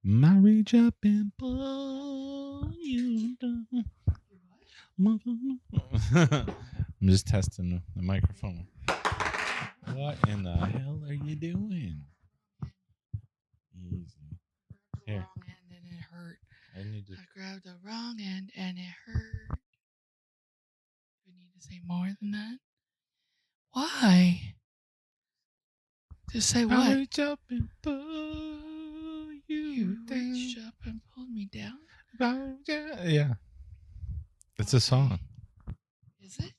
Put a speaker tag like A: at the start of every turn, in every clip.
A: My reach up and pull you down. I'm just testing the microphone. What in the hell are you doing? Easy. Here.
B: Wrong end and it hurt.
A: I need to.
B: I grabbed the wrong end and it hurt. Do I need to say more than that? Why? Just say what?
A: I reach up and pull you down.
B: Reached up and pulled me down?
A: Yeah. It's a song.
B: Is it?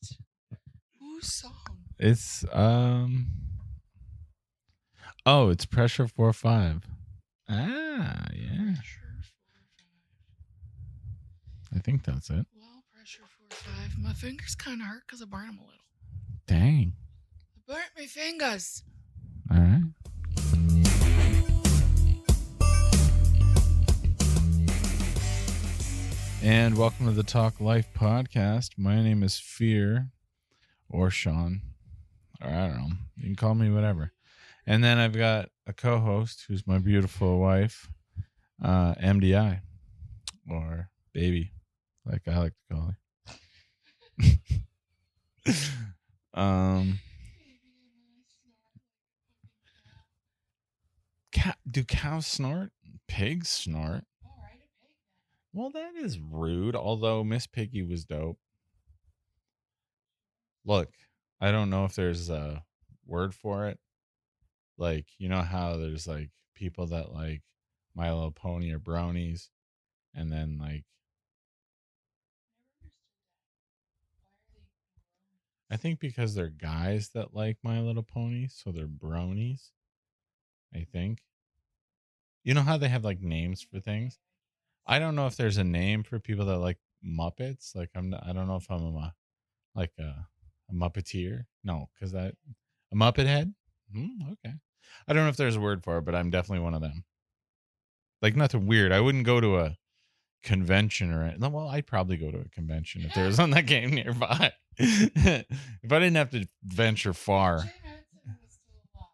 B: Whose song?
A: It's oh, it's Pressure 4-5. Ah, yeah.
B: Pressure 4-5.
A: I think that's it.
B: Well, Pressure 4-5. My fingers kind of hurt because I burned them a little.
A: Dang.
B: I burnt my fingers.
A: All right. And welcome to the Talk Life podcast. My name is Fear or Sean. Or I don't know. You can call me whatever. And then I've got a co-host who's my beautiful wife, MDI, or baby, like I like to call her. Do cows snort? Pigs snort. Well, that is rude, although Miss Piggy was dope. Look, I don't know if there's a word for it. Like, you know how there's like people that like My Little Pony or bronies, and then like I think because they're guys that like My Little Pony, so they're bronies. I think. You know how they have like names for things? I don't know if there's a name for people that like Muppets. Like I don't know if I'm a Muppeteer. No, because a Muppet head. Okay. I don't know if there's a word for it, but I'm definitely one of them. Like nothing weird. I wouldn't go to a convention or no. Well, I'd probably go to a convention if there was on that game nearby. If I didn't have to venture far.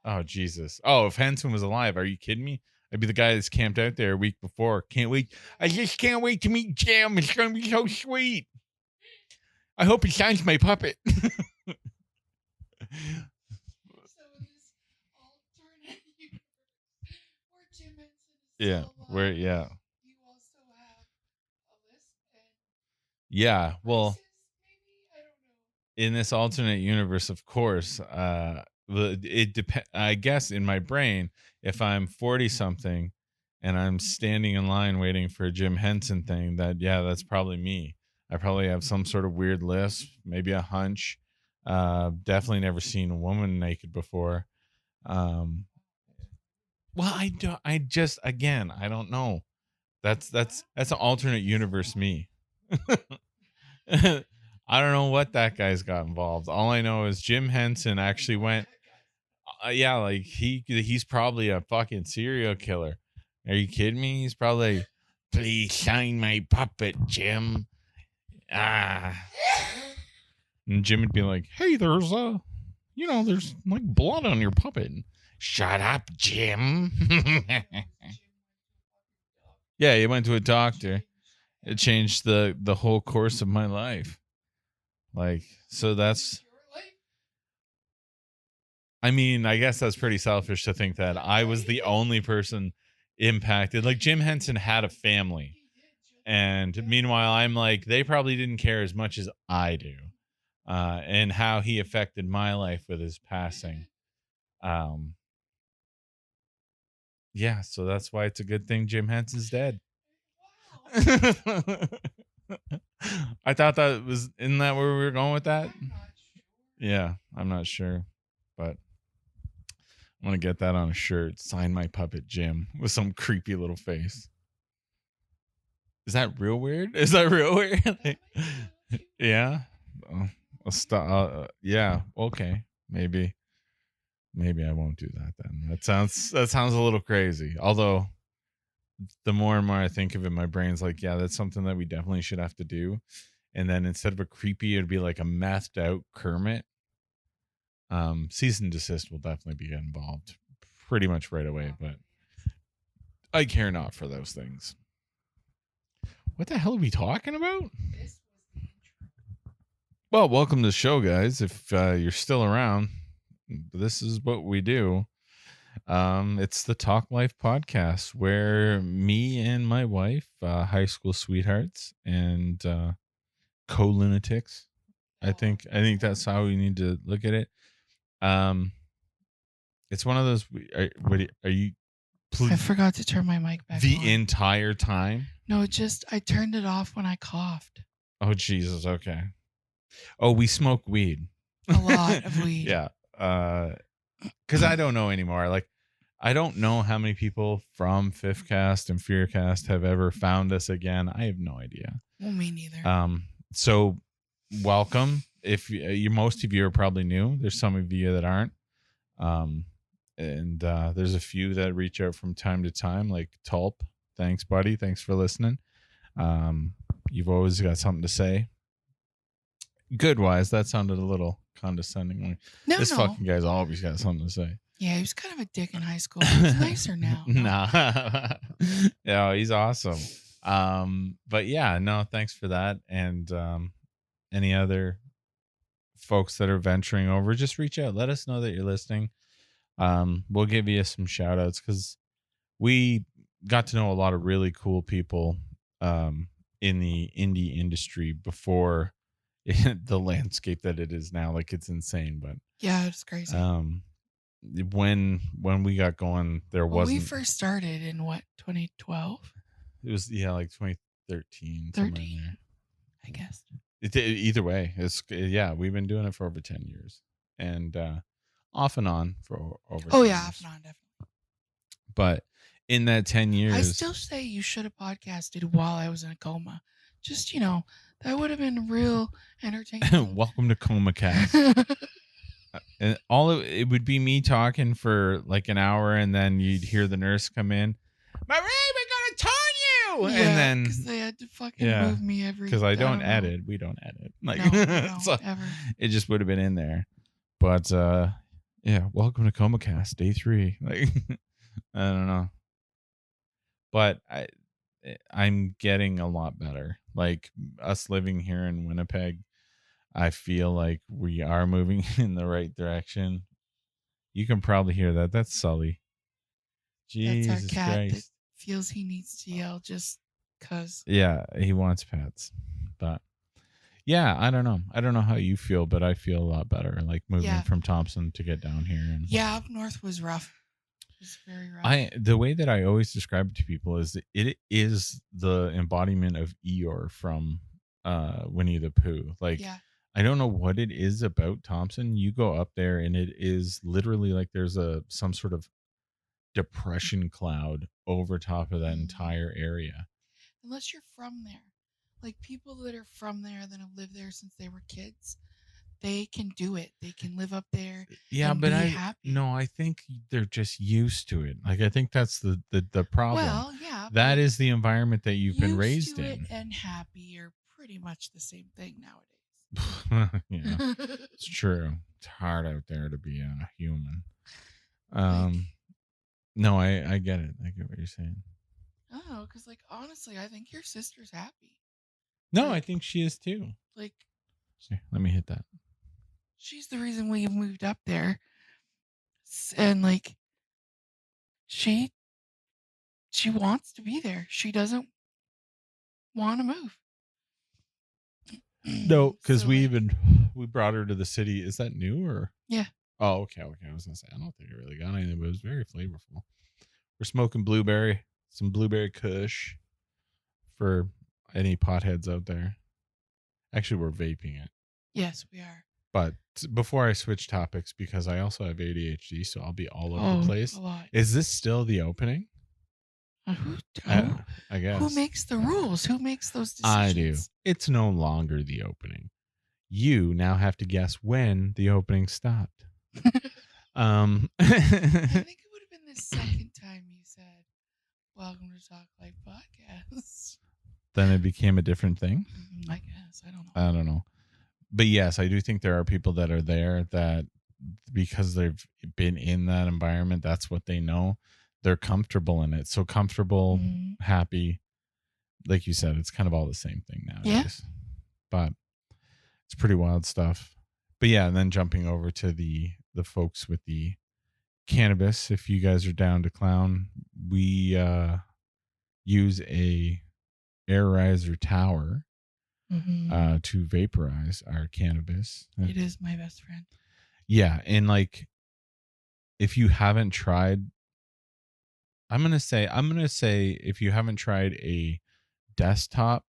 A: Oh Jesus! Oh, if Henson was alive, are you kidding me? I'd be the guy that's camped out there a week before. Can't wait. I just can't wait to meet Jim. It's going to be so sweet. I hope he signs my puppet. Yeah. Where? Yeah.
B: You also have a list and
A: yeah. Well,
B: races, maybe? I don't know.
A: In this alternate universe, of course, it depends. I guess in my brain, if I'm 40 something and I'm standing in line waiting for a Jim Henson thing, that's probably me. I probably have some sort of weird lisp, maybe a hunch. Definitely never seen a woman naked before. Well, I don't know. That's an alternate universe me. I don't know what that guy's got involved. All I know is Jim Henson actually went. Like he's probably a fucking serial killer. Are you kidding me? He's probably, please sign my puppet, Jim. And Jim would be like, hey, there's like blood on your puppet. Shut up, Jim. Yeah, he went to a doctor. It changed the whole course of my life. Like, so that's, I mean, I guess that's pretty selfish to think that I was the only person impacted. Like Jim Henson had a family. And meanwhile, I'm like, they probably didn't care as much as I do. And how he affected my life with his passing. Yeah, so that's why it's a good thing Jim Henson's dead. I thought isn't that where we were going with that? Yeah, I'm not sure, but I want to get that on a shirt. Sign my puppet, Jim, with some creepy little face. Is that real weird? Yeah. I'll stop. Yeah. Okay. Maybe I won't do that then. That sounds a little crazy. Although the more and more I think of it, my brain's like, yeah, that's something that we definitely should have to do. And then instead of a creepy, it'd be like a methed out Kermit. Cease and desist will definitely be involved pretty much right away. But I care not for those things. What the hell are we talking about?
B: This was the intro.
A: Well, welcome to the show, guys. If you're still around, this is what we do. It's the Talk Life podcast where me and my wife, high school sweethearts and co-lunatics. I think that's how we need to look at it. It's one of those. Are you?
B: I forgot to turn my mic back
A: the
B: on.
A: entire time?
B: No, I turned it off when I coughed.
A: Oh Jesus! Okay. Oh, we smoke weed.
B: A lot of weed.
A: Yeah. Because I don't know anymore. Like, I don't know how many people from Fifth Cast and Fearcast have ever found us again. I have no idea.
B: Well, me neither.
A: So welcome. If most of you are probably new, there's some of you that aren't. And there's a few that reach out from time to time, like Tulp. Thanks, buddy. Thanks for listening. You've always got something to say. Good wise, that sounded a little condescending. This fucking guy's always got something to say.
B: Yeah, he was kind of a dick in high school. He's nicer now.
A: Nah. Yeah, he's awesome. But yeah, no, thanks for that. And any other folks that are venturing over, just reach out. Let us know that you're listening. We'll give you some shout outs because we got to know a lot of really cool people in the indie industry before the landscape that it is now. Like, it's insane. But
B: yeah, it's crazy.
A: When we got going, wasn't.
B: We first started in what, 2012?
A: It was like 2013.
B: 13, I guess.
A: Either way, we've been doing it for over 10 years, and off and on for over.
B: Oh yeah, off and on, definitely.
A: But in that 10 years,
B: I still say you should have podcasted while I was in a coma. Just, that would have been real entertaining.
A: Welcome to Coma Cast. And it would be me talking for like an hour, and then you'd hear the nurse come in. Marie, we're gonna turn you,
B: yeah,
A: and then
B: because they had to fucking move me every.
A: Because I don't edit. We don't edit. Like,
B: no,
A: so
B: ever.
A: It just would have been in there. But welcome to Coma Cast, day 3. Like, I don't know. But I'm getting a lot better. Like, us living here in Winnipeg, I feel like we are moving in the right direction. You can probably hear that. That's Sully. Jesus
B: That's our cat
A: Christ.
B: that feels he needs to yell just because.
A: Yeah, he wants pets. But yeah, I don't know. I don't know how you feel, but I feel a lot better. Like, moving from Thompson to get down here. And
B: yeah, up north was rough. It was very rough.
A: The way that I always describe it to people is that it is the embodiment of Eeyore from Winnie the Pooh. Like, I don't know what it is about Thompson. You go up there and it is literally like there's some sort of depression cloud over top of that entire area.
B: Unless you're from there. Like, people that are from there that have lived there since they were kids, they can do it. They can live up there. Yeah, and be happy.
A: No, I think they're just used to it. Like, I think that's the problem.
B: Well, yeah.
A: That is the environment that you've been raised in.
B: Used to it and happy are pretty much the same thing nowadays.
A: Yeah, it's true. It's hard out there to be a human. No, I get it. I get what you're saying.
B: Oh, because, like, honestly, I think your sister's happy.
A: No, I think she is too.
B: Like,
A: here, let me hit that.
B: She's the reason we moved up there, and like, she wants to be there. She doesn't want to move.
A: No, because we brought her to the city. Is that new or?
B: Yeah.
A: Oh, okay. I was gonna say I don't think it really got anything, but it was very flavorful. We're smoking some blueberry kush for any potheads out there. Actually, we're vaping it.
B: Yes, we are.
A: But before I switch topics, because I also have ADHD, so I'll be all over the place.
B: A lot.
A: Is this still the opening? I guess.
B: Who makes the rules? Who makes those decisions?
A: I do. It's no longer the opening. You now have to guess when the opening stopped.
B: I think it would have been the second time you said, "Welcome to Talk Life Podcast."
A: Then it became a different thing?
B: I guess.
A: I don't know. But yes, I do think there are people that are there that because they've been in that environment, that's what they know. they're comfortable in it. So comfortable, happy. Like you said, it's kind of all the same thing nowadays. But it's pretty wild stuff. But yeah, and then jumping over to the folks with the cannabis, if you guys are down to clown, we use a air riser tower to vaporize our cannabis.
B: It is my best friend.
A: Yeah, and like if you haven't tried, I'm gonna say if you haven't tried a desktop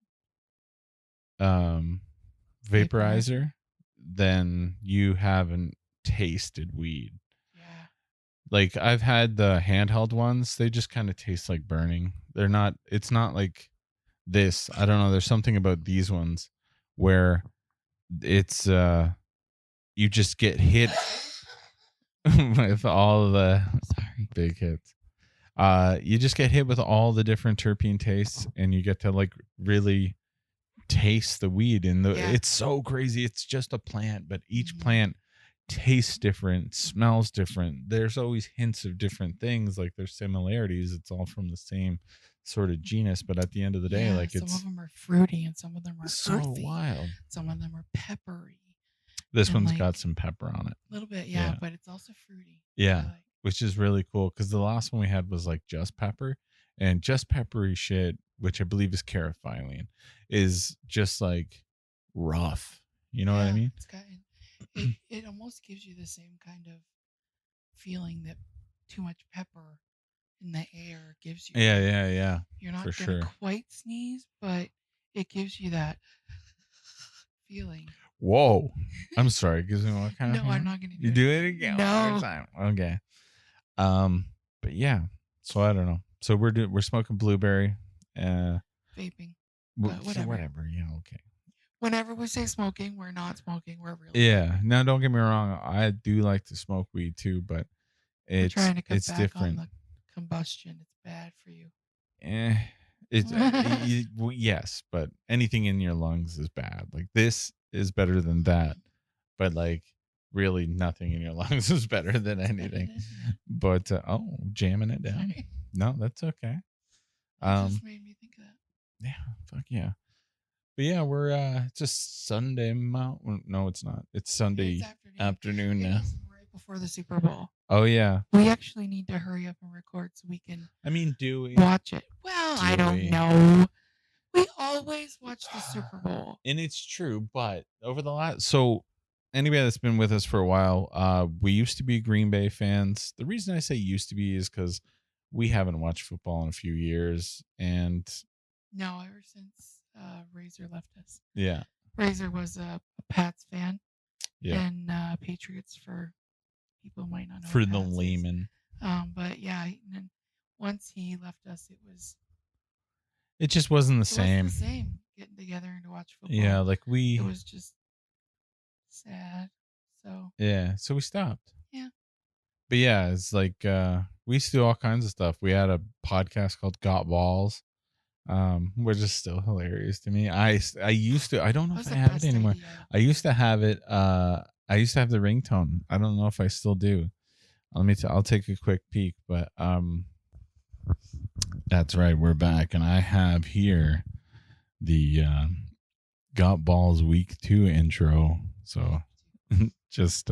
A: vaporizer, then you haven't tasted weed.
B: Yeah.
A: Like I've had the handheld ones, they just kind of taste like burning. It's not like this. I don't know. There's something about these ones where it's you just get hit with all the big hits. You just get hit with all the different terpene tastes, and you get to like really taste the weed. And it's so crazy. It's just a plant, but each plant tastes different, smells different. There's always hints of different things. Like there's similarities. It's all from the same sort of genus, but at the end of the day, like
B: some of them are fruity and some of them are
A: so
B: earthy.
A: Wild.
B: Some of them are peppery.
A: This one's like, got some pepper on it.
B: A little bit, yeah, but it's also fruity.
A: Yeah, which is really cool because the last one we had was like just pepper, and just peppery shit, which I believe is caryophyllene, is just like rough. You know what I mean?
B: It's got, it almost gives you the same kind of feeling that too much pepper in the air gives you.
A: Yeah.
B: You're not going to quite sneeze, but it gives you that feeling.
A: Whoa. I'm sorry. It gives me what kind of
B: No, I'm not going to do it.
A: You do it again?
B: No.
A: Time. Okay. But yeah. So I don't know. So we're smoking blueberry.
B: Vaping. Whatever.
A: Whatever. Yeah, okay.
B: Whenever we say smoking, we're not smoking. We're really.
A: Yeah. Now, don't get me wrong. I do like to smoke weed too, but we're trying to cut back different.
B: On the combustion. It's bad for you.
A: Yes, but anything in your lungs is bad. Like this is better than that, but like really nothing in your lungs is better than anything. But jamming it down. Sorry. No, that's okay.
B: It just made me think of that.
A: Yeah, fuck yeah. But yeah, we're it's just Sunday. No, it's not. It's Sunday afternoon now.
B: Right before the Super Bowl.
A: Oh yeah.
B: We actually need to hurry up and record so we can.
A: Do we
B: watch it? Well, I don't know. We always watch the Super Bowl,
A: and it's true. But over the so anybody that's been with us for a while, we used to be Green Bay fans. The reason I say used to be is because we haven't watched football in a few years, and
B: no, ever since Razor left us.
A: Yeah,
B: Razor was a Pats fan.
A: Yeah,
B: and Patriots for people who might not know.
A: For the layman.
B: But yeah, and then once he left us,
A: it just wasn't the same.
B: Wasn't the same getting together and to watch football.
A: Yeah, like it
B: was just sad. So
A: yeah, so we stopped.
B: Yeah.
A: But yeah, it's like we used to do all kinds of stuff. We had a podcast called Got Balls, which is still hilarious to me. I used to. I don't know if I have it anymore. Idea. I used to have it. I used to have the ringtone. I don't know if I still do. I'll take a quick peek, but that's right. We're back, and I have here the Got Balls Week 2 intro. So just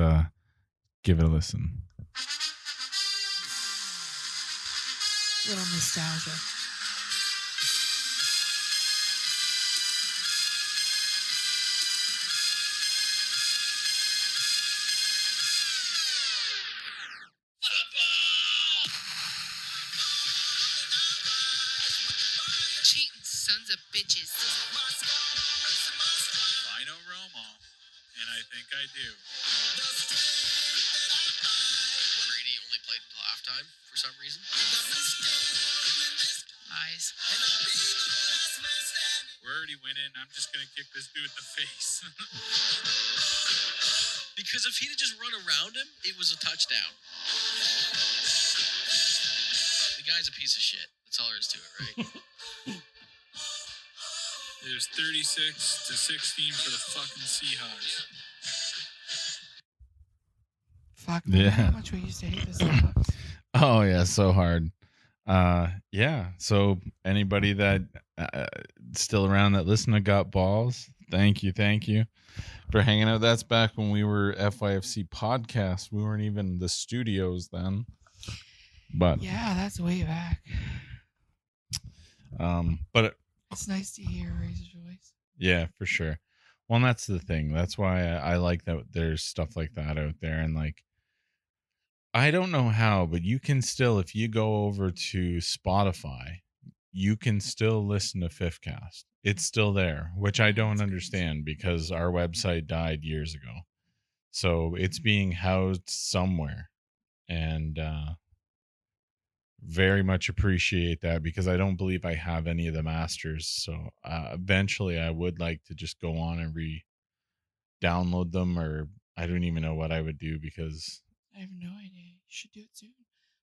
A: give it a listen.
B: Little nostalgia.
C: Sons of bitches.
D: I know Romo, and I think I do.
C: Brady only played until halftime for some reason. Lies.
D: We're already winning. I'm just going to kick this dude in the face.
C: Because if he'd have just run around him, it was a touchdown. The guy's a piece of shit. That's all there is to it, right?
D: It was 36-16 for the fucking Seahawks.
B: Fuck, yeah. How much we used to hate the Seahawks.
A: Oh yeah, so hard. Yeah. So anybody that still around that listen to Got Balls, thank you for hanging out. That's back when we were FYFC podcast. We weren't even the studios then, but
B: Yeah, that's way back.
A: but
B: It's nice to hear Razor's voice.
A: yeah, for sure. Well, and that's the thing. That's why I like that there's stuff like that out there, and like I don't know how, but you can still, if you go over to Spotify, you can still listen to Fifth Cast. It's still there, which I don't
B: That's
A: understand because our website died years ago. So it's being housed somewhere. And very much appreciate that because I don't believe I have any of the masters. So eventually I would like to just go on and download them, or I don't even know what I would do because
B: I have no idea. You should do it soon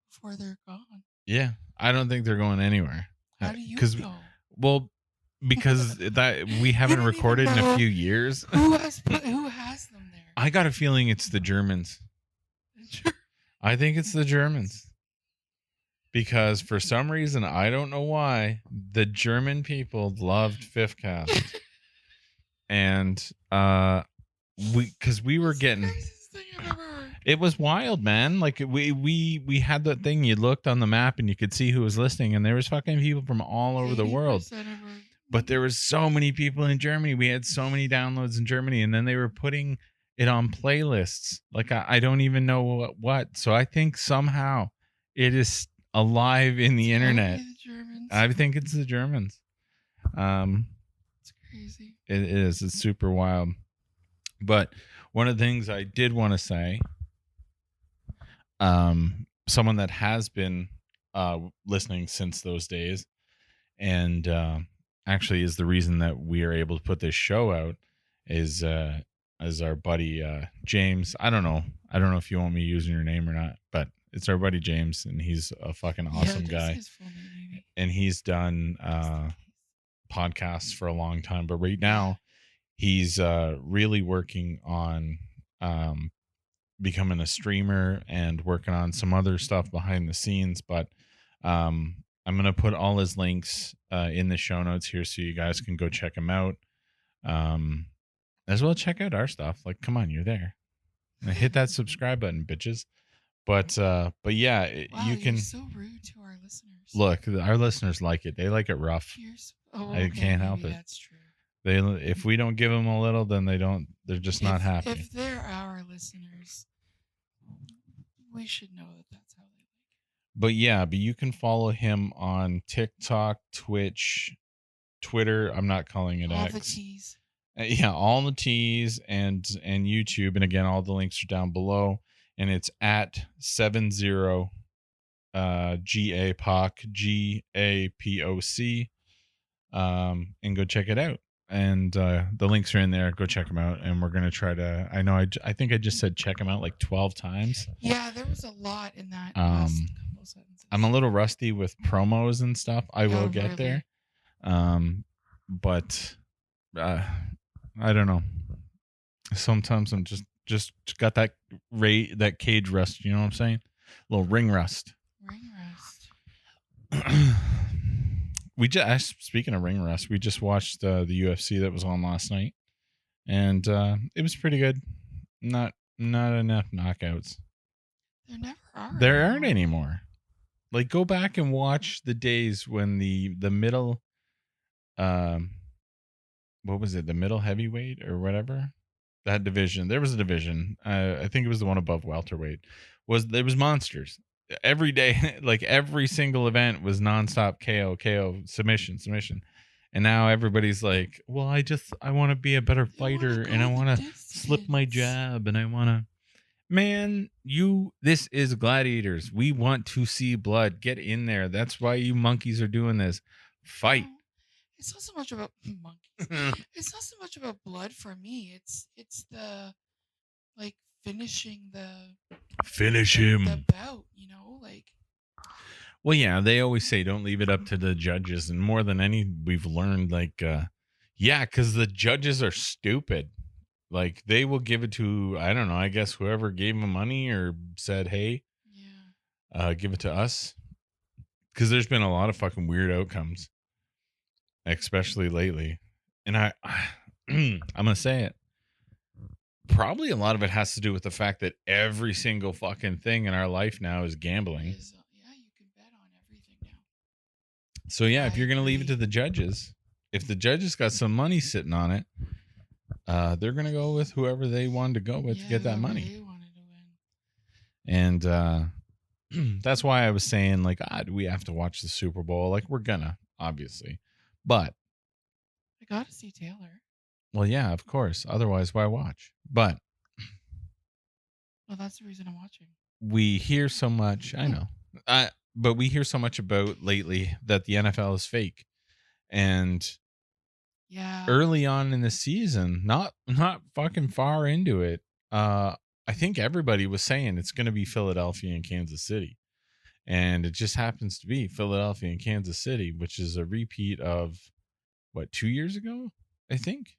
B: before they're gone.
A: yeah, I don't think they're going anywhere.
B: How do you know?
A: Well, because that we haven't
B: don't even
A: recorded in a
B: know
A: few years.
B: Who has them there?
A: I got a feeling it's the Germans. I think it's the Germans. Because for some reason, I don't know why, the German people loved Fifth Cast. And we were
B: That's
A: getting
B: the craziest thing I've ever heard.
A: it was wild, man. Like we had that thing, you looked on the map and you could see who was listening, and there was fucking people from all over the world.
B: 80% of our-
A: But there was so many people in Germany. We had so many downloads in Germany, and then they were putting it on playlists. Like I don't even know what. So I think somehow it is alive in the
B: It's gotta
A: internet.
B: be the Germans.
A: I think it's the Germans.
B: It's crazy.
A: It is. It's super wild. But one of the things I did want to say, someone that has been listening since those days, and actually is the reason that we are able to put this show out, is our buddy James. I don't know if you want me using your name or not, but it's our buddy James, and he's a fucking awesome guy.
B: His full name, maybe.
A: And he's done podcasts for a long time, but right now he's really working on becoming a streamer and working on some other stuff behind the scenes. But I'm gonna put all his links in the show notes here so you guys can go check him out, as well. Check out our stuff. Like, come on, you're there. Hit that subscribe button, bitches. But yeah,
B: Wow,
A: you can
B: you're so rude to our listeners.
A: look. Our listeners like it. They like it rough. I can't help it.
B: That's true.
A: If we don't give them a little, then they're just not happy.
B: If they're our listeners, we should know that that's how they like it.
A: But yeah, you can follow him on TikTok, Twitch, Twitter. I'm not calling it
B: All
A: X.
B: the T's.
A: Yeah, all the T's and YouTube. And again, all the links are down below. And it's at 70 GAPOC, GAPOC. And go check it out. And the links are in there. Go check them out. And we're gonna try to. I think I just said check them out like 12 times.
B: Yeah, there was a lot in that last couple sentences.
A: I'm a little rusty with promos and stuff. I will get there. But I don't know. Sometimes I'm just got that cage rust. You know what I'm saying? A little ring rust.
B: Ring rust.
A: Speaking of ring rust, we just watched the UFC that was on last night, and it was pretty good. Not enough knockouts.
B: There never are.
A: There aren't anymore. Like, go back and watch the days when the middle, what was it? The middle heavyweight or whatever, that division. There was a division. I think it was the one above welterweight. There was monsters. Every day, like every single event was nonstop KO, submission. And now everybody's like, well, I want to be a better fighter, and I want to slip my jab, and I want to, man, this is Gladiators. We want to see blood. Get in there. That's why you monkeys are doing this. Fight.
B: No, it's not so much about monkeys. It's not so much about blood for me. It's the, like, finish him. The bout, like.
A: Well, yeah, they always say don't leave it up to the judges, and more than any, we've learned, like, yeah, because the judges are stupid. Like, they will give it to, I don't know, I guess whoever gave them money or said, hey,
B: Yeah.
A: Give it to us. because there's been a lot of fucking weird outcomes, especially lately. And I'm gonna say it. Probably a lot of it has to do with the fact that every single fucking thing in our life now is gambling.
B: Yeah, you can bet on everything now.
A: So yeah, if
B: I
A: you're gonna leave it
B: agree.
A: to the judges, if the judges got some money sitting on it, they're gonna go with whoever they wanted to go with to get that
B: whoever
A: money.
B: They wanted to win.
A: And that's why I was saying, like, do we have to watch the Super Bowl? Like, we're gonna, obviously, but
B: I got to see Taylor.
A: well, yeah, of course. Otherwise, why watch? But
B: Well, that's the reason I'm watching.
A: we hear so much. I know, but we hear so much about lately that the NFL is fake, and
B: Yeah.
A: early on in the season, not fucking far into it, I think everybody was saying it's going to be Philadelphia and Kansas City, and it just happens to be Philadelphia and Kansas City, which is a repeat of what, 2 years ago, I think.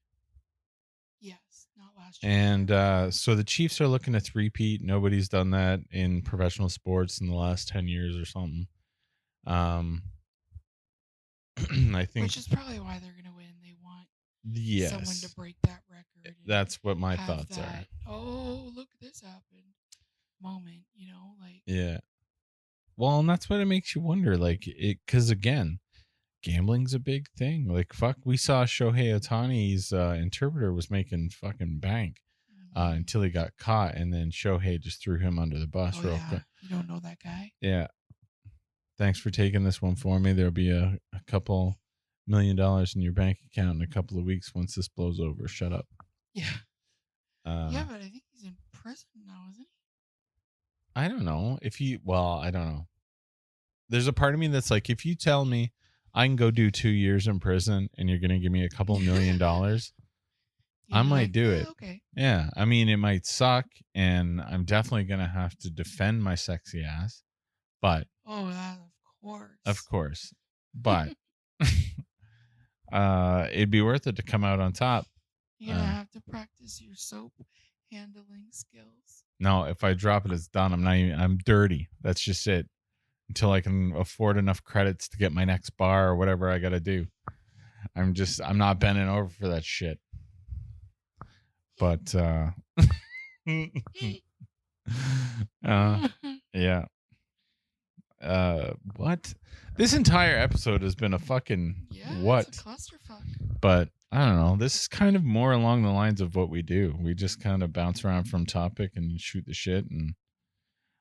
B: Yes, not last year.
A: And so the Chiefs are looking to three-peat. Nobody's done that in professional sports in the last 10 years or something. I think,
B: Which is probably why they're going to win. They want
A: yes,
B: someone to break that record. And
A: that's what my
B: have
A: thoughts
B: that,
A: are.
B: oh, look, this happened moment, like.
A: Yeah. Well, and that's what it makes you wonder, like, because again, gambling's a big thing. Like, fuck, we saw Shohei Ohtani's interpreter was making fucking bank until he got caught, and then Shohei just threw him under the bus real quick.
B: You don't know that guy?
A: Yeah. Thanks for taking this one for me. There'll be a couple $1 million in your bank account in a couple of weeks once this blows over. Shut up.
B: Yeah. Yeah, but I think he's in prison now, isn't he?
A: I don't know. I don't know. There's a part of me that's like, if you tell me I can go do 2 years in prison and you're going to give me a couple $1 million, I might do it.
B: Okay.
A: Yeah. I mean, it might suck, and I'm definitely going to have to defend my sexy ass, but.
B: Oh, that, of course.
A: Of course. But it'd be worth it to come out on top.
B: You're going to have to practice your soap handling skills.
A: No, if I drop it, it's done. I'm dirty. That's just it. Until I can afford enough credits to get my next bar or whatever I got to do. I'm not bending over for that shit. But, yeah. What? This entire episode has been a fucking what?
B: It's a clusterfuck.
A: But I don't know. This is kind of more along the lines of what we do. We just kind of bounce around from topic and shoot the shit. And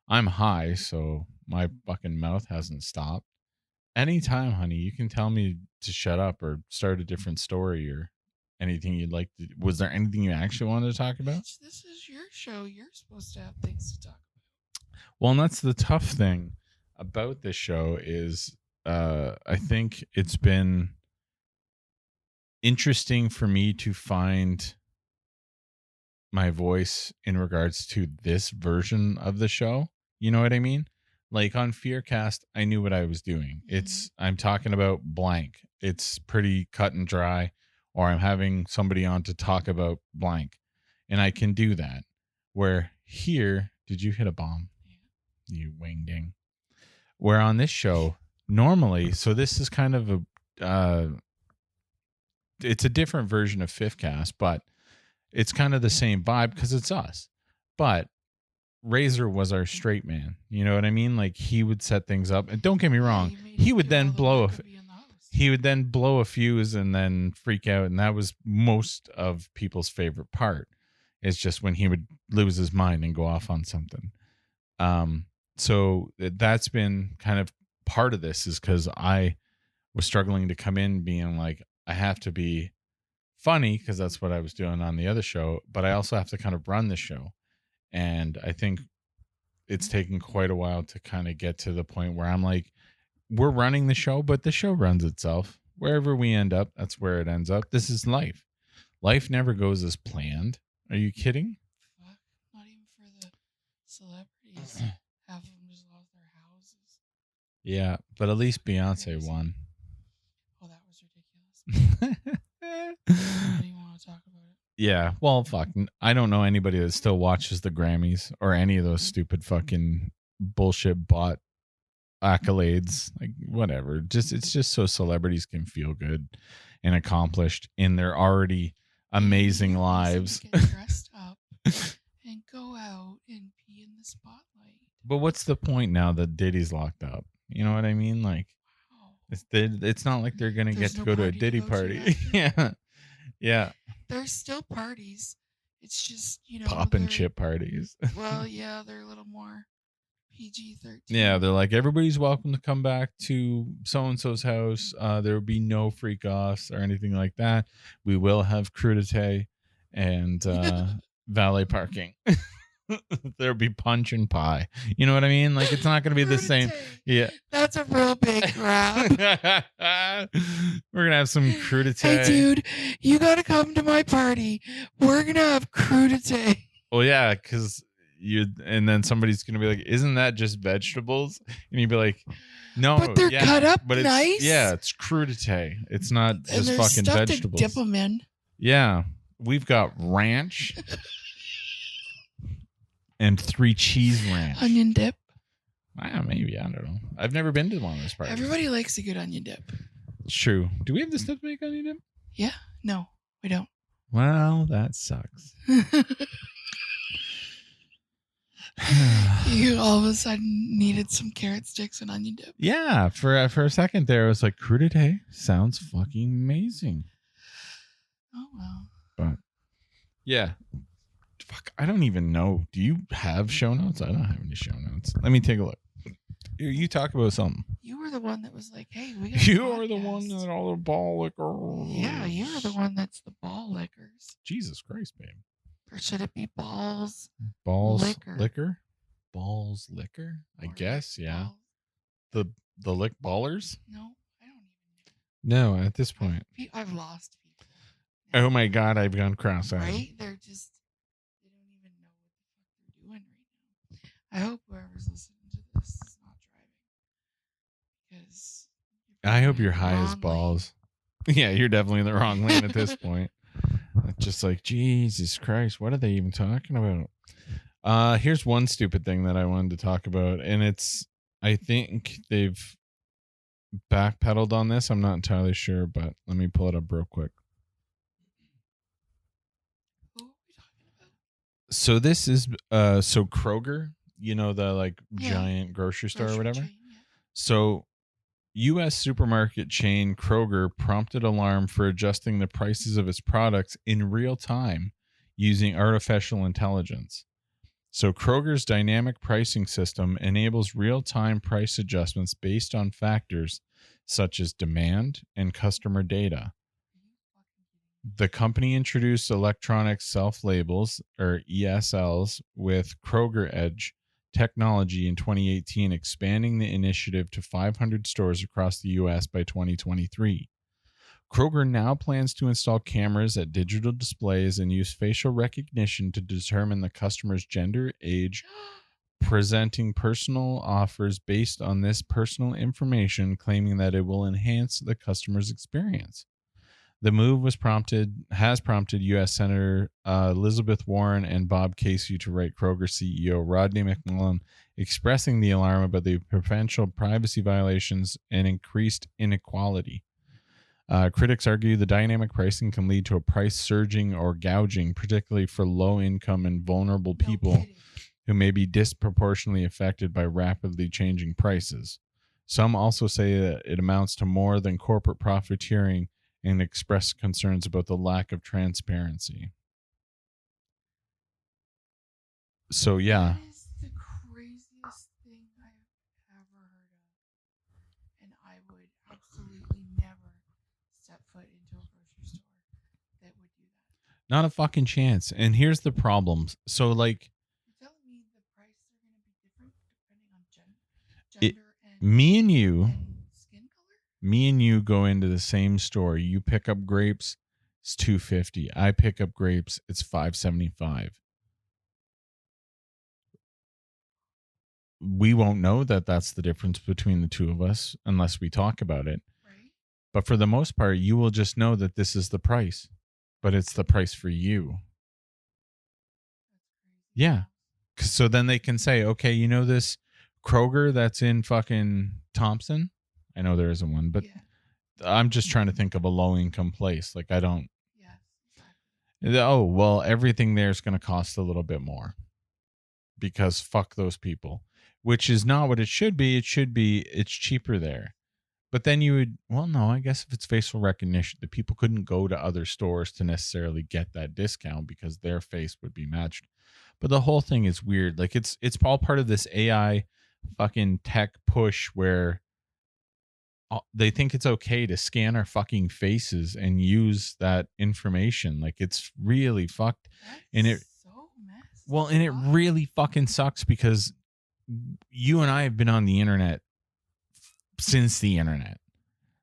A: I'm high, so my fucking mouth hasn't stopped. Anytime, honey, you can tell me to shut up or start a different story or anything you'd like to. Was there anything you actually wanted to talk about?
B: This is your show. You're supposed to have things to talk about.
A: Well, and that's the tough thing about this show is I think it's been interesting for me to find my voice in regards to this version of the show. You know what I mean? Like on Fearcast, I knew what I was doing. I'm talking about blank. It's pretty cut and dry, or I'm having somebody on to talk about blank, and I can do that. Where here, did you hit a bomb? You wingding. Where on this show, normally, so this is kind of it's a different version of Fifthcast, but it's kind of the same vibe because it's us. But Razor was our straight man. You know what I mean? Like, he would set things up, and don't get me wrong, he would then blow a fuse and then freak out, and that was most of people's favorite part. It's just when he would lose his mind and go off on something. So that's been kind of part of this, is because I was struggling to come in being like, I have to be funny because that's what I was doing on the other show, but I also have to kind of run the show. And I think it's taken quite a while to kind of get to the point where I'm like, we're running the show, but the show runs itself. Wherever we end up, that's where it ends up. This is life. Life never goes as planned. Are you kidding?
B: Fuck. Not even for the celebrities. Half of them just lost their houses.
A: Yeah, but at least Beyonce won.
B: Oh, that was ridiculous. I don't even want to talk about it.
A: Yeah, well, fuck. I don't know anybody that still watches the Grammys or any of those stupid fucking bullshit bot accolades, like whatever. It's just so celebrities can feel good and accomplished in their already amazing
B: Reason
A: lives.
B: to get dressed up and go out and be in the spotlight.
A: But what's the point now that Diddy's locked up? You know what I mean? Like,
B: Wow.
A: it's not like they're gonna
B: There's
A: get to
B: no
A: go to a
B: party to
A: Diddy
B: go to
A: party.
B: after.
A: Yeah, yeah,
B: There's still parties. It's just,
A: pop and
B: they're-
A: chip parties.
B: Well, yeah, they're a little more PG-13.
A: Yeah, they're like, everybody's welcome to come back to so and so's house. There will be no freak offs or anything like that. We will have crudité and valet parking. There'll be punch and pie. You know what I mean? Like, it's not going to be the same.
B: Crudité.
A: Yeah.
B: That's a real big grab.
A: We're going to have some crudité.
B: Hey, dude, you got to come to my party. We're going to have crudité.
A: Well, yeah, because and then somebody's going to be like, isn't that just vegetables? And you'd be like, no.
B: But they're
A: yeah,
B: cut up
A: but
B: nice.
A: It's crudité. It's not
B: And
A: just
B: there's
A: fucking
B: stuff
A: vegetables.
B: to dip them in.
A: Yeah. We've got ranch and 3 cheese ranch.
B: Onion dip.
A: Maybe. I don't know. I've never been to one of those parties.
B: Everybody likes a good onion dip.
A: It's true. Do we have the stuff to make onion dip?
B: Yeah? No, we don't.
A: Well, that sucks.
B: You all of a sudden needed some carrot sticks and onion dip.
A: Yeah, for a second there, I was like, crudité sounds fucking amazing.
B: Oh, well.
A: But yeah, fuck, I don't even know. Do you have show notes? I don't have any show notes. Let me take a look. You talk about something.
B: You were the one that was like, hey, we got a
A: You are the one
B: podcast.
A: that all the ball liquor.
B: Yeah, you're the one that's the ball lickers.
A: Jesus Christ, babe.
B: Or should it be balls?
A: Balls
B: Liquor.
A: Balls liquor. I
B: Or
A: guess, yeah.
B: balls?
A: The lick ballers.
B: No, I don't even know.
A: No, at this point.
B: I've lost people.
A: Oh my God, I've gone cross-eyed.
B: Right? They're just, they don't even know what the fuck they're doing right now. I hope whoever's listening to this is not driving. Because
A: I hope you're high as
B: wrong
A: balls. Yeah, you're definitely in the wrong lane at this point. Just like, Jesus Christ, what are they even talking about? Here's one stupid thing that I wanted to talk about, and I think they've backpedaled on this. I'm not entirely sure, but let me pull it up real quick.
B: Who are we talking about?
A: So this is so Kroger, the like
B: Yeah.
A: giant grocery store or whatever.
B: Chain, yeah.
A: So U.S. supermarket chain Kroger prompted alarm for adjusting the prices of its products in real time using artificial intelligence. So Kroger's dynamic pricing system enables real-time price adjustments based on factors such as demand and customer data. The company introduced electronic self-labels, or ESLs, with Kroger Edge technology in 2018, expanding the initiative to 500 stores across the U.S. by 2023. Kroger now plans to install cameras at digital displays and use facial recognition to determine the customer's gender, age, presenting personal offers based on this personal information, claiming that it will enhance the customer's experience. The move has prompted U.S. Senator Elizabeth Warren and Bob Casey to write Kroger CEO Rodney McMullen, expressing the alarm about the potential privacy violations and increased inequality. Critics argue the dynamic pricing can lead to a price surging or gouging, particularly for low-income and vulnerable
B: No
A: people
B: kidding.
A: who may be disproportionately affected by rapidly changing prices. Some also say that it amounts to more than corporate profiteering and express concerns about the lack of transparency. So, yeah.
B: That is the craziest thing I've ever heard of. And I would absolutely never step foot into a grocery store that would do that.
A: Not a fucking chance. And here's the problem. So, like,
B: You're telling me the prices are going to be different depending on gender and,
A: me and you...
B: and skin color?
A: Me and you go into the same store. You pick up grapes, it's $2.50. I pick up grapes, it's $5.75. We won't know that that's the difference between the two of us unless we talk about it.
B: Right?
A: But for the most part, you will just know that this is the price, but it's the price for you.
B: That's crazy.
A: Yeah. So then they can say, okay, this Kroger that's in fucking Thompson. I know there isn't one, but
B: Yeah.
A: I'm just trying to think of a low income place. Like I don't.
B: Yes. Exactly.
A: Oh well, everything there is going to cost a little bit more because fuck those people, which is not what it should be. It should be it's cheaper there. But then you would, well, no, I guess if it's facial recognition, the people couldn't go to other stores to necessarily get that discount because their face would be matched. But the whole thing is weird. Like it's all part of this AI fucking tech push where they think it's okay to scan our fucking faces and use that information. Like it's really fucked.
B: That's
A: And it
B: so messed
A: well, and it
B: up.
A: really fucking sucks because you and I have been on the internet since the internet.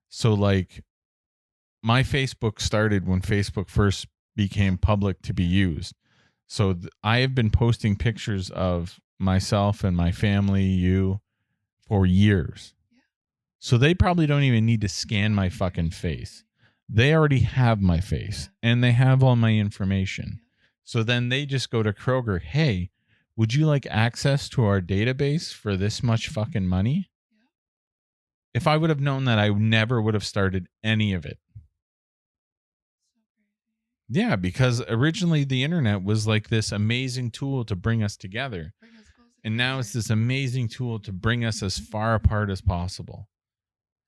A: So like my Facebook started when Facebook first became public to be used. So I have been posting pictures of myself and my family, you, for years.
B: Yeah.
A: So they probably don't even need to scan my fucking face. They already have my face and they have all my information. So then they just go to Kroger, hey, would you like access to our database for this much fucking money? If I would have known that, I never would have started any of it. Yeah, because originally the internet was like this amazing tool to bring us together. And now it's this amazing tool to bring us as far apart as possible.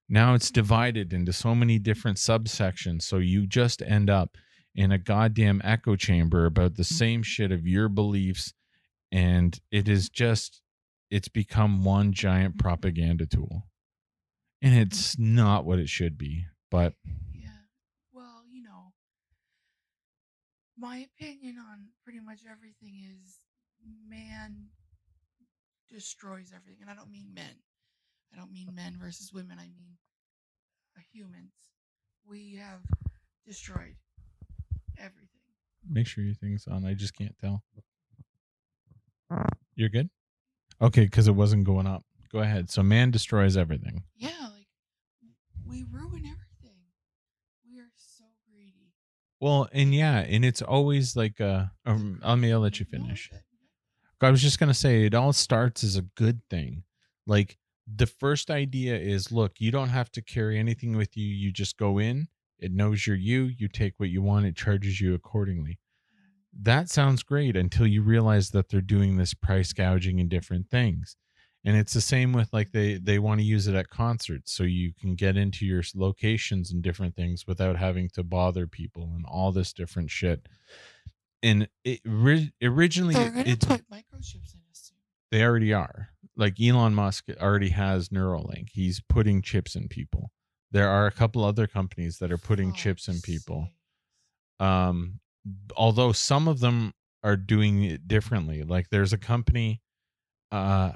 A: Now it's divided into so many different subsections. So you just end up in a goddamn echo chamber about the same shit of your beliefs. And it is just, it's become one giant propaganda tool. And it's not what it should be, but
B: Yeah. Well, my opinion on pretty much everything is man destroys everything. And I don't mean men. I don't mean men versus women. I mean humans. We have destroyed everything.
A: make sure your thing's on. I just can't tell. You're good? Okay, because it wasn't going up. Go ahead. So man destroys everything.
B: Yeah, like we ruin everything. We are so greedy.
A: Well, and yeah, and it's always like I'll let you finish. I was just going to say it all starts as a good thing. Like the first idea is, look, you don't have to carry anything with you. You just go in, it knows you're you take what you want, it charges you accordingly. That sounds great until you realize that they're doing this price gouging and different things. And it's the same with like they want to use it at concerts so you can get into your locations and different things without having to bother people and all this different shit. And it originally
B: they're gonna put microchips in us soon.
A: They already are. Like Elon Musk already has Neuralink. He's putting chips in people. There are a couple other companies that are putting chips in people. Although some of them are doing it differently. Like there's a company, I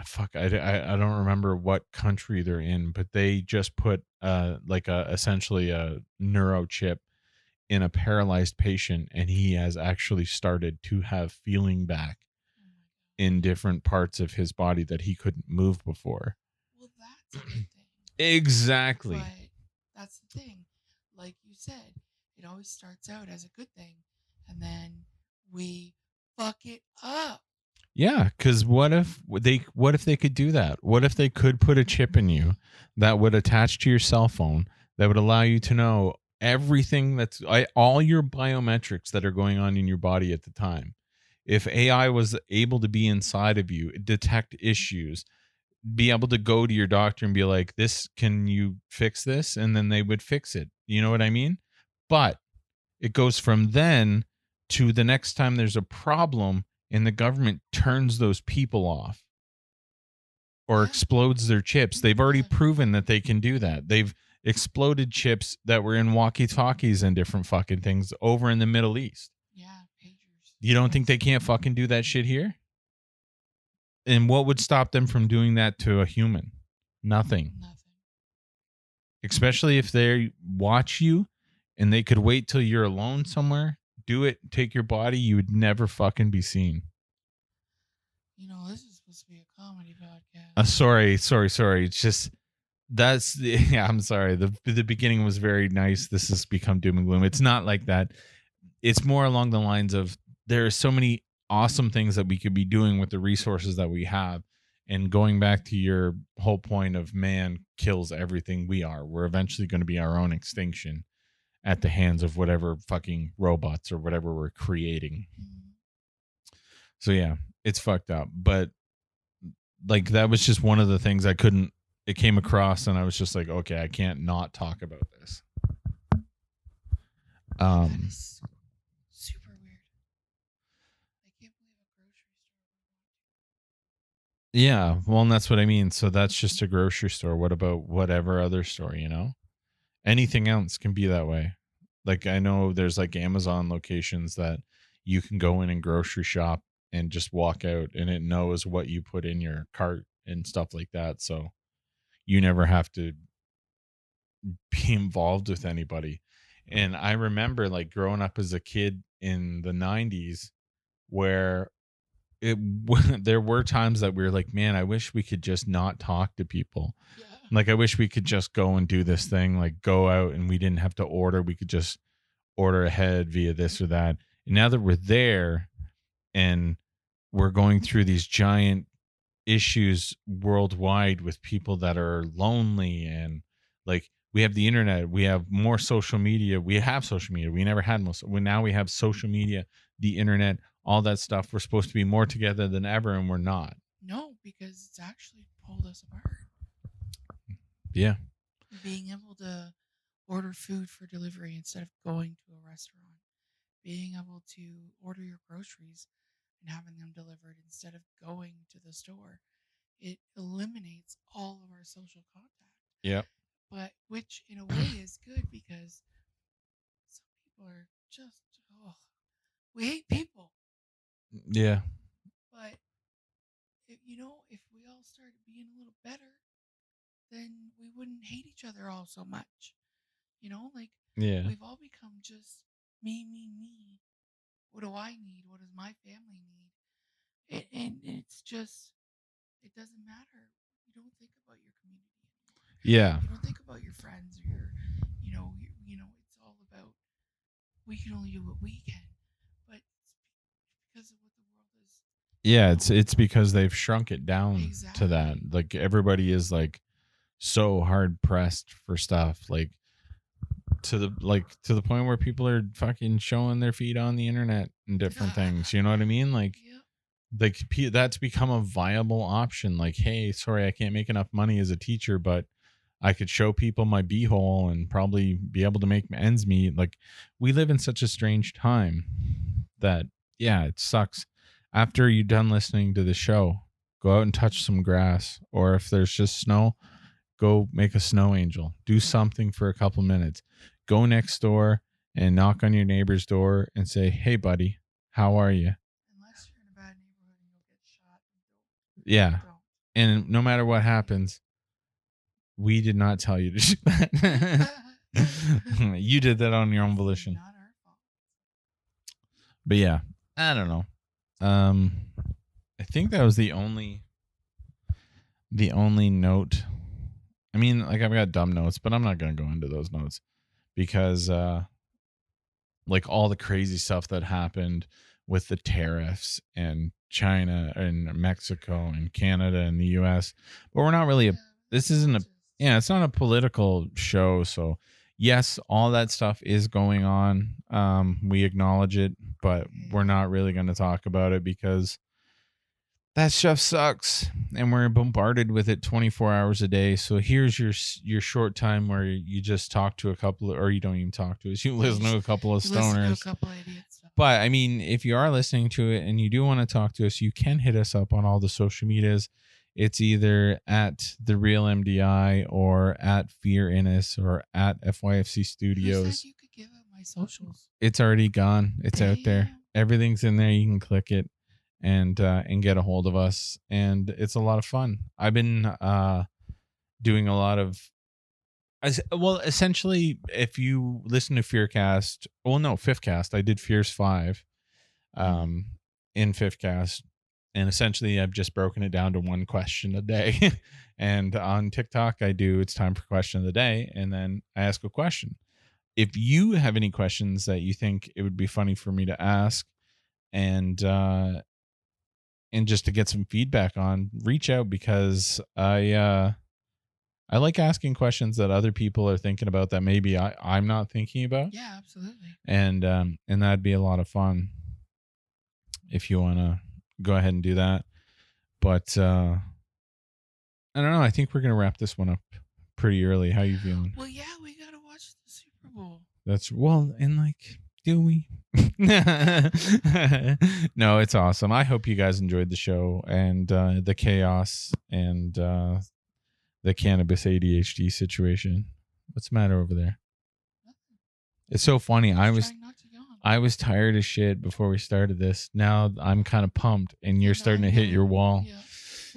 A: don't remember what country they're in, but they just put essentially a neuro chip in a paralyzed patient, and he has actually started to have feeling back in different parts of his body that he couldn't move before.
B: Well, that's a good thing.
A: Exactly.
B: But that's the thing. Like you said, it always starts out as a good thing, and then we fuck it up.
A: Yeah, because what if they could do that? What if they could put a chip in you that would attach to your cell phone that would allow you to know everything all your biometrics that are going on in your body at the time? If AI was able to be inside of you, detect issues, be able to go to your doctor and be like, can you fix this? And then they would fix it. You know what I mean? But it goes from then to the next time there's a problem and the government turns those people off or explodes their chips. They've already proven that they can do that. They've exploded chips that were in walkie-talkies and different fucking things over in the Middle East.
B: Yeah, pagers.
A: You don't think they can't fucking do that shit here? And what would stop them from doing that to a human? Nothing. Especially if they watch you and they could wait till you're alone somewhere, do it, take your body, you would never fucking be seen.
B: This is supposed to be a comedy podcast.
A: Sorry. It's just, I'm sorry. The beginning was very nice. This has become doom and gloom. It's not like that. It's more along the lines of there are so many awesome things that we could be doing with the resources that we have. And going back to your whole point of man kills everything we are, we're eventually going to be our own extinction at the hands of whatever fucking robots or whatever we're creating.
B: Mhm.
A: So yeah, it's fucked up. But like that was just one of the things it came across and I was just like, okay, I can't not talk about this.
B: That is super weird. I can't believe a grocery store.
A: Yeah, well, and that's what I mean. So that's just a grocery store. What about whatever other store, Anything else can be that way. Like I know there's like Amazon locations that you can go in and grocery shop and just walk out and it knows what you put in your cart and stuff like that. So you never have to be involved with anybody. And I remember like growing up as a kid in the 90s where there were times that we were like, man, I wish we could just not talk to people.
B: Yeah.
A: Like I wish we could just go and do this thing, like go out and we didn't have to order. We could just order ahead via this or that. And now that we're there and we're going through these giant issues worldwide with people that are lonely and like we have the internet, we have more social media, we never had now we have social media, the internet, all that stuff. We're supposed to be more together than ever and we're not.
B: No, because it's actually pulled us apart.
A: Yeah.
B: Being able to order food for delivery instead of going to a restaurant, being able to order your groceries and having them delivered instead of going to the store, it eliminates all of our social contact.
A: Yeah.
B: But which in a way is good because some people are just, we hate people.
A: Yeah.
B: But if we all started being a little better, then we wouldn't hate each other all so much. Like
A: Yeah.
B: we've all become just me. What do I need? What does my family need? And it's just, it doesn't matter. You don't think about your community anymore.
A: Yeah.
B: You don't think about your friends or your, it's all about we can only do what we can. But it's because of what the world is.
A: Yeah, it's because they've shrunk it down to that.
B: Exactly.
A: Like everybody is like so hard pressed for stuff, like to the point where people are fucking showing their feet on the internet and different things. You know what I mean? Like,
B: Yep.
A: that's become a viable option. Like, hey, sorry, I can't make enough money as a teacher, but I could show people my beehole and probably be able to make ends meet. Like, we live in such a strange time that, yeah, it sucks. After you're done listening to the show, go out and touch some grass, or if there's just snow, go make a snow angel. Do something for a couple minutes. Go next door and knock on your neighbor's door and say, hey, buddy, how are you?
B: Unless you're in a bad neighborhood and you'll get shot.
A: Yeah.
B: Don't.
A: And no matter what happens, we did not tell you to do that. You did that on your own volition.
B: Not our fault.
A: But yeah, I don't know. I think that was the only note. I mean, like I've got dumb notes, but I'm not going to go into those notes because like all the crazy stuff that happened with the tariffs and China and Mexico and Canada and the US. But we're not really it's not a political show, so yes, all that stuff is going on. We acknowledge it, but we're not really going to talk about it because that stuff sucks and we're bombarded with it 24 hours a day. So here's your short time where you just talk to a couple or you don't even talk to us. You listen to a couple of stoners.
B: Listen to a couple idiots.
A: But I mean, if you are listening to it and you do want to talk to us, you can hit us up on all the social medias. It's either at The Real MDI or at Fear Innis or at FYFC Studios.
B: Who said you could give up my socials?
A: It's already gone. It's out there. Everything's in there. You can click it and get a hold of us. And it's a lot of fun. I've been doing a lot of, essentially, if you listen to Fearcast, Fifth Cast, I did Fears 5 in Fifth Cast. And essentially, I've just broken it down to one question a day. And on TikTok, I do It's Time for Question of the Day. And then I ask a question. If you have any questions that you think it would be funny for me to ask and and just to get some feedback on, reach out, because I like asking questions that other people are thinking about that maybe I'm not thinking about.
B: Yeah, absolutely.
A: And that'd be a lot of fun if you want to go ahead and do that. But I don't know. I think we're going to wrap this one up pretty early. How you feeling?
B: Well, yeah, we got to watch the Super Bowl.
A: That's and like, do we? No, it's awesome. I hope you guys enjoyed the show and the chaos and the cannabis ADHD situation. What's the matter over there? It's so funny. I was tired as shit before we started this. Now I'm kind of pumped, and you're starting to hit your wall.
B: Yeah.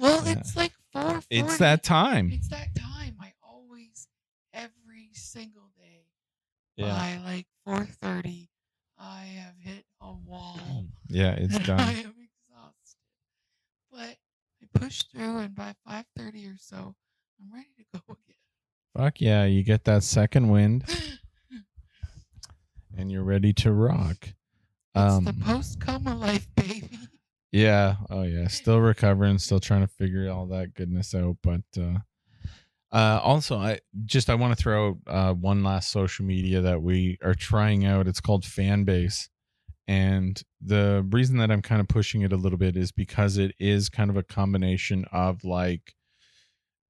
B: Well, it's like 4:40.
A: It's that time.
B: It's that time. I always, every single day,
A: Yeah.
B: by like 4:30, I have hit a wall.
A: Yeah, it's done.
B: I am exhausted, but I pushed through, and by 5:30 or so, I'm ready to go again.
A: Fuck yeah, you get that second wind. And you're ready to rock.
B: It's the post-coma life, baby.
A: Yeah. Oh, yeah. Still recovering. Still trying to figure all that goodness out. But also, I want to throw out one last social media that we are trying out. It's called Fanbase. And the reason that I'm kind of pushing it a little bit is because it is kind of a combination of like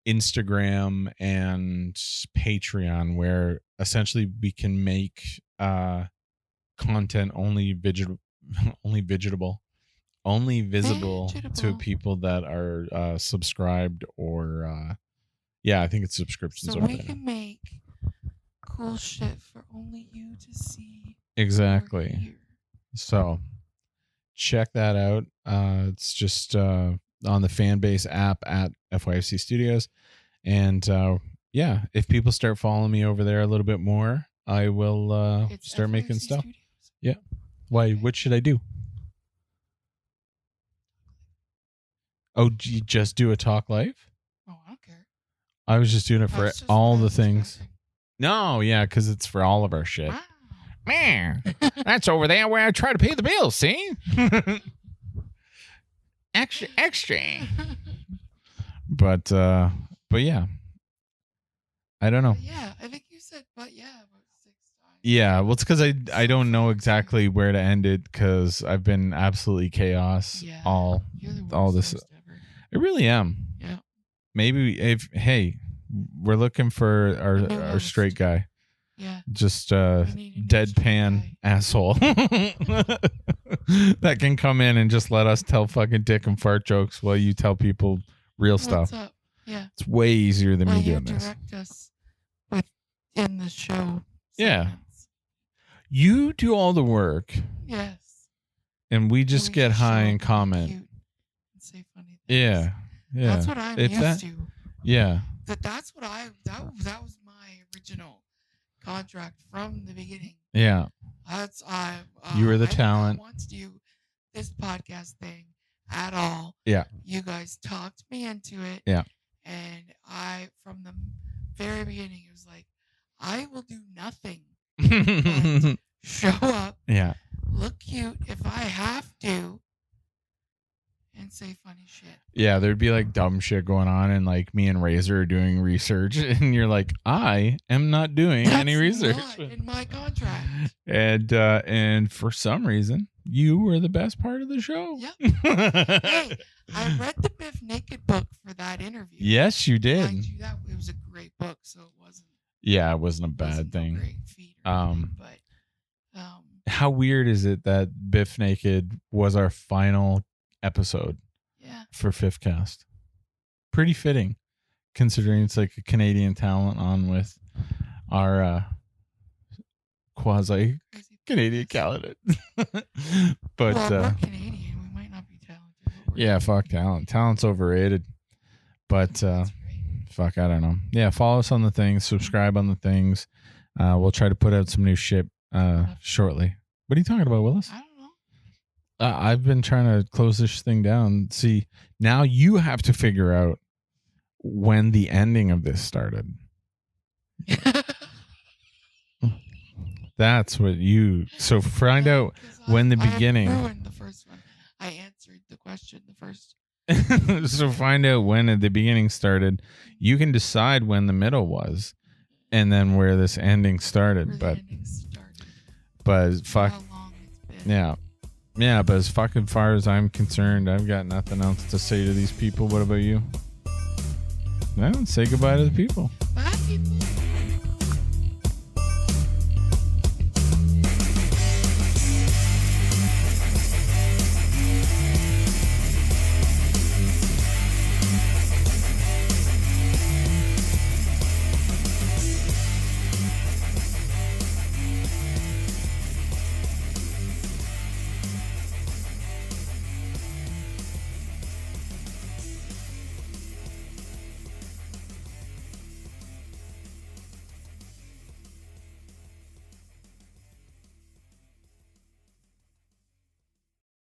A: Instagram and Patreon, where essentially we can make content only visible to people that are subscribed or I think it's subscriptions.
B: So we can make cool shit for only you to see.
A: Exactly. So check that out. It's just on the Fanbase app at FYFC Studios. And if people start following me over there a little bit more, I will start making stuff. Studios? Yeah. Why? Okay. What should I do? Oh, you just do a talk live?
B: Oh, I don't care.
A: I was just doing it for all the things. No, yeah, because it's for all of our shit. Wow. Man, that's over there where I try to pay the bills, see? extra. But yeah. I don't know.
B: Yeah, I think you said about 6 times.
A: Yeah, well, it's because I don't know exactly where to end it because I've been absolutely chaos all this. Ever. I really am.
B: Yeah.
A: Maybe we're looking for our straight guy.
B: Yeah.
A: Just deadpan asshole that can come in and just let us tell fucking dick and fart jokes while you tell people real stuff.
B: What's up? Yeah.
A: It's way easier than me doing this.
B: Direct us in the show.
A: Yeah. You do all the work.
B: Yes.
A: And we just get high and comment.
B: And say funny things.
A: Yeah. Yeah.
B: That's what I'm used to.
A: Yeah.
B: That was my original contract from the beginning.
A: Yeah. You were the talent.
B: I want to do this podcast thing at all.
A: Yeah.
B: You guys talked me into it.
A: Yeah.
B: And from the very beginning, it was like, I will do nothing but show up.
A: Yeah.
B: Look cute if I have to. And say funny shit.
A: Yeah, there'd be like dumb shit going on, and like me and Razor are doing research, and you're like, I am not doing any research.
B: Not in my contract.
A: And for some reason, you were the best part of the show.
B: Yep. Hey, I read the Biff Naked book for that interview.
A: Yes, you did.
B: It was a great book, so it wasn't.
A: Yeah, it wasn't a bad thing.
B: A great feat but
A: how weird is it that Biff Naked was our final episode for Fifth Cast? Pretty fitting, considering it's like a Canadian talent on with our quasi Canadian candidate. But
B: we're Canadian. We might not be talented.
A: Yeah, fuck talent. Talent's overrated. But fuck, I don't know. Yeah, follow us on the things, subscribe on the things. We'll try to put out some new shit shortly. What are you talking about, Willis?
B: I don't know.
A: I've been trying to close this thing down. See, now you have to figure out when the ending of this started. That's what you. So find out when the beginning.
B: I ruined the first one. I answered the question the first.
A: So find out when at the beginning started. You can decide when the middle was, and then where this ending started.
B: Where the
A: But
B: ending started.
A: fuck,
B: How long it's been.
A: yeah. But as fucking far as I'm concerned, I've got nothing else to say to these people. What about you? Well, say goodbye to the people.
B: Bye, people.